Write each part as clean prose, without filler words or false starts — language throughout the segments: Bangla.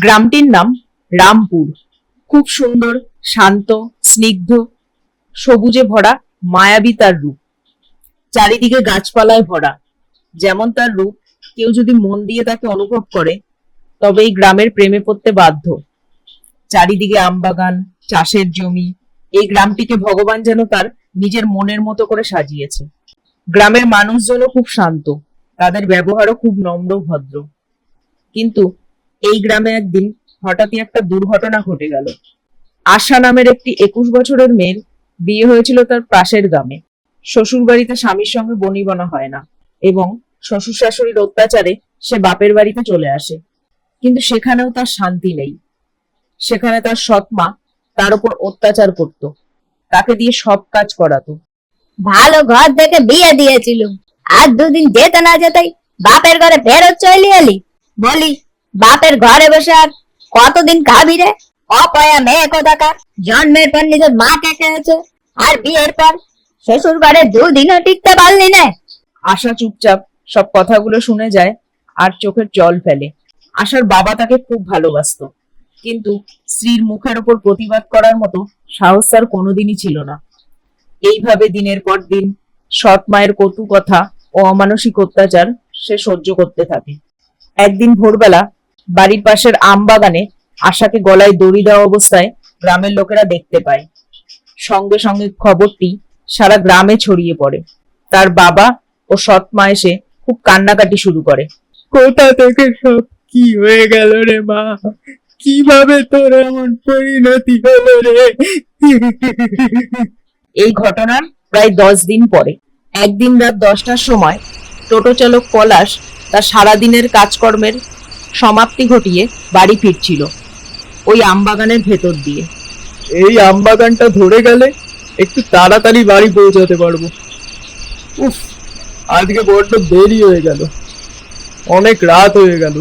গ্রামটির নাম রামপুর। খুব সুন্দর, শান্ত, স্নিগ্ধ, সবুজে ভরা, মায়াবী তার রূপ। চারিদিকে গাছপালায় ভরা। যেমন তার রূপ, কেউ যদি মন দিয়ে তাকে অনুভব করে তবে এই গ্রামের প্রেমে পড়তে বাধ্য। চারিদিকে আমবাগান, চাষের জমি। এই গ্রামটিকে ভগবান যেন তার নিজের মনের মতো করে সাজিয়েছে। গ্রামের মানুষজনও খুব শান্ত, তাদের ব্যবহারও খুব নম্র ভদ্র। কিন্তু এই গ্রামে একদিন হঠাৎই একটা দুর্ঘটনা ঘটে গেল। আশা নামের একটি 21 বছরের মেয়ের বিয়ে হয়েছিল তার পাশের গ্রামে। শ্বশুর বাড়িতে স্বামীর সঙ্গে বনিবনা হয় না এবং শ্বশুর শাশুড়ির অত্যাচারে সে বাপের বাড়িতে চলে আসে। কিন্তু সেখানেও তার শান্তি নেই। সেখানে তার সৎ মা তার উপর অত্যাচার করত, তাকে দিয়ে সব কাজ করাতো। ভালো ঘর দেখে বিয়ে দিয়েছিল, আর দুদিন যেতে না যেতেই বাপের ঘরে ফেরত চলে এলি। বলি, বাপের ঘরে বসে আর কতদিন খাবি রে? অপয়া মেয়ে কোথাকার, জন্মের পর নিজের মাকে খেয়েছে, আর বিয়ের পর শ্বশুর ঘরে দুদিনও টিকতে পারলি না। আশা চুপচাপ সব কথাগুলো শুনে যায় আর চোখের জল ফেলে। আশার বাবা তাকে খুব ভালোবাসতো, কিন্তু স্ত্রীর মুখের ওপর প্রতিবাদ করার মতো সাহস তার কোনোদিনই ছিল না। এইভাবে দিনের পর দিন সৎ মায়ের কটু কথা ও অমানসিক অত্যাচার সে সহ্য করতে থাকে। একদিন ভোরবেলা বাড়ির পাশের আম বাগানে আশাকে গলায় দড়ি দেওয়া অবস্থায় গ্রামের লোকেরা দেখতে পায়। সঙ্গে সঙ্গে খবরটি সারা গ্রামে ছড়িয়ে পড়ে। তার বাবা ও সৎ মা এসে খুব কান্নাকাটি শুরু করে। কোথা থেকে সব কি হয়ে গেল রে মা? কিভাবে তোর এমন পরিণতি হলো রে? এই ঘটনার প্রায় 10 দিন পরে একদিন রাত 10টার সময় টোটো চালক পলাশ তার সারাদিনের কাজকর্মের সমাপ্তি ঘটিয়ে বাড়ি ফিরছিল ওই আমবাগানের ভেতর দিয়ে। এই আমবাগানটা ধরে গেলে একটু তাড়াতাড়ি বাড়ি পৌঁছাতে পারবো। উফ, আজকে বড্ড দেরি হয়ে গেল, অনেক রাত হয়ে গেল।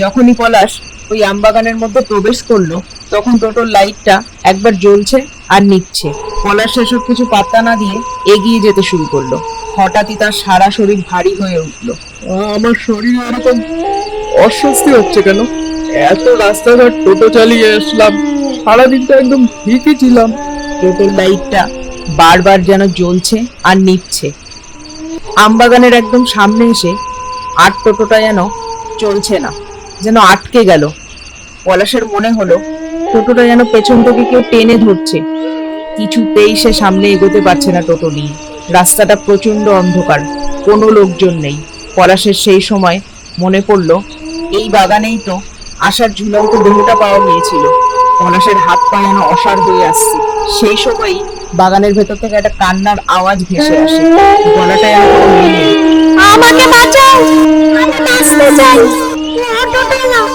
যখনই পলাশ ওই আমবাগানের মধ্যে প্রবেশ করলো তখন টোটোর লাইটটা একবার জ্বলছে আর নিচ্ছে। পলাশ সেসব কিছু পাত্তা না দিয়ে এগিয়ে যেতে শুরু করলো। হঠাৎই তার সারা শরীর ভারী হয়ে উঠলো। আমার শরীরে এরকম অস্বস্তি হচ্ছে কেন? এত রাস্তাঘাট টোটো চালিয়ে আসলাম, সারাদিন তো একদম ঠিকই ছিলাম। টোটোর লাইটটা বারবার যেন জ্বলছে আর নিচ্ছে। আমবাগানের একদম সামনে এসে আর টোটোটা যেন চলছে না, যেন আটকে গেল। পলাশের মনে হলো টোটোটা যেন পেছন থেকে কেউ টেনে ধরছে। কিছুতেই সে সামনে এগোতে পারছে না টোটো নিয়ে। রাস্তাটা প্রচন্ড অন্ধকার, কোনো লোকজন নেই। পলাশের সেই সময় মনে পড়লো এই বাগানেই তো আশার ঝুলন্ত দেহটা পাওয়া গিয়েছিল। পলাশের হাত পা যেন অসাড় হয়ে আসছে। সেই সময়ই বাগানের ভেতর থেকে একটা কান্নার আওয়াজ ভেসে আসে। গলাটা যেন কোনো মেয়ে। আমাকে বাঁচাও, আমি বাঁচতে চাই। অটোটা নাও,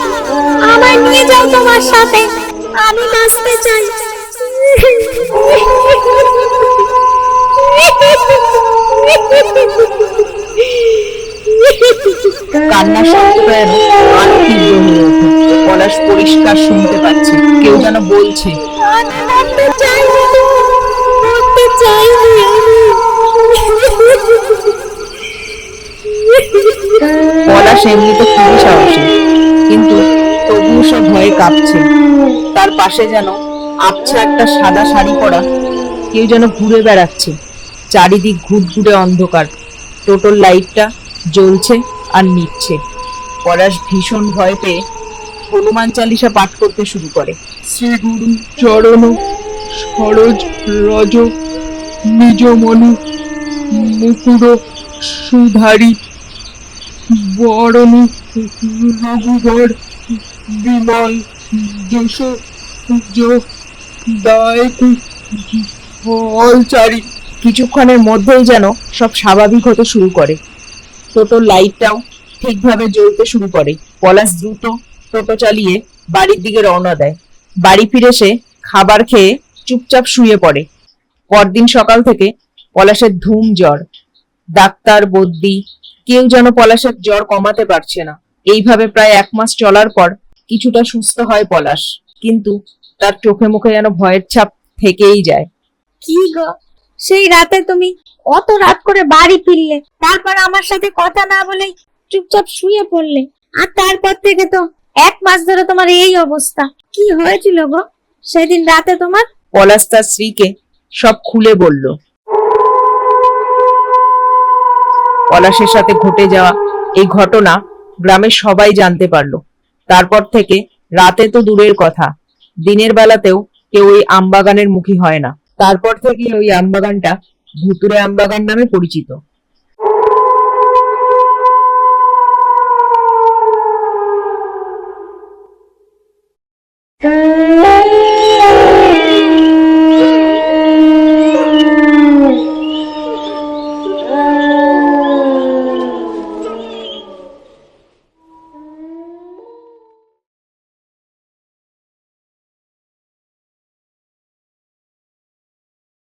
আমায় নিয়ে যাও তোমার সাথে, আমি বাঁচতে চাই। কান্নার শব্দটা যেন আরো তীব্র হয়ে ওঠে। পলাশ পরিষ্কার শুনতে পাচ্ছে কেউ যেন বলছে, আমি মরতে চাইনি, মরতে চাইনি আমি। পলাশ এমনিতে খুবই সাহসী, কিন্তু তবুও সে ভয়ে কাঁপছে। তার পাশে যেন আবছা একটা সাদা শাড়ি পরা কেউ যেন ঘুরে বেড়াচ্ছে। চারিদিক ঘুটঘুটে অন্ধকার, টোটোর লাইটটা জ্বলছে আর নিচ্ছে। পলাশ ভীষণ ভয় পেয়ে হনুমান চালিসা পাঠ করতে শুরু করে। শ্রী গুরু চরণ সরোজ রজ নিজ মনু মুকুর সুধারি বরণ রঘুবর বিমল যশ দায়ক ফলচারী। কিছুক্ষণের মধ্যেই যেন সব স্বাভাবিক হতে শুরু করে। টোটোর লাইটটাও ঠিকভাবে জ্বলতে শুরু করে। পলাশ দ্রুত টোটো চালিয়ে বাড়ির দিকে রওনা দেয়। বাড়ি ফিরে সে খাবার খেয়ে চুপচাপ শুয়ে পড়ে। পরদিন সকাল থেকে পলাশের ধুম জ্বর। ডাক্তার, বদ্যি কেউ যেন পলাশের জ্বর কমাতে পারছে না। এইভাবে প্রায় 1 মাস চলার পর কিছুটা সুস্থ হয় পলাশ, কিন্তু তার চোখে মুখে যেন ভয়ের ছাপ থেকেই যায়। কি গো, সেই রাতে তুমি অত রাত করে বাড়ি ফিরলে, তারপর আমার সাথে কথা না বলে চুপচাপ শুয়ে পড়লে, আর তারপর থেকে তো 1 মাস ধরে তোমার এই অবস্থা, কি হয়েছিল গো সেদিন রাতে তোমার? পলাশ তার স্ত্রীকে সব খুলে বলল। পলাশের সাথে ঘটে যাওয়া এই ঘটনা গ্রামের সবাই জানতে পারলো। তারপর থেকে রাতে তো দূরের কথা, দিনের বেলাতেও কেউ ওই আমবাগানের মুখী হয় না। তারপর থেকে ওই আমবাগানটা ভুতুড়ে আমবাগান নামে পরিচিত।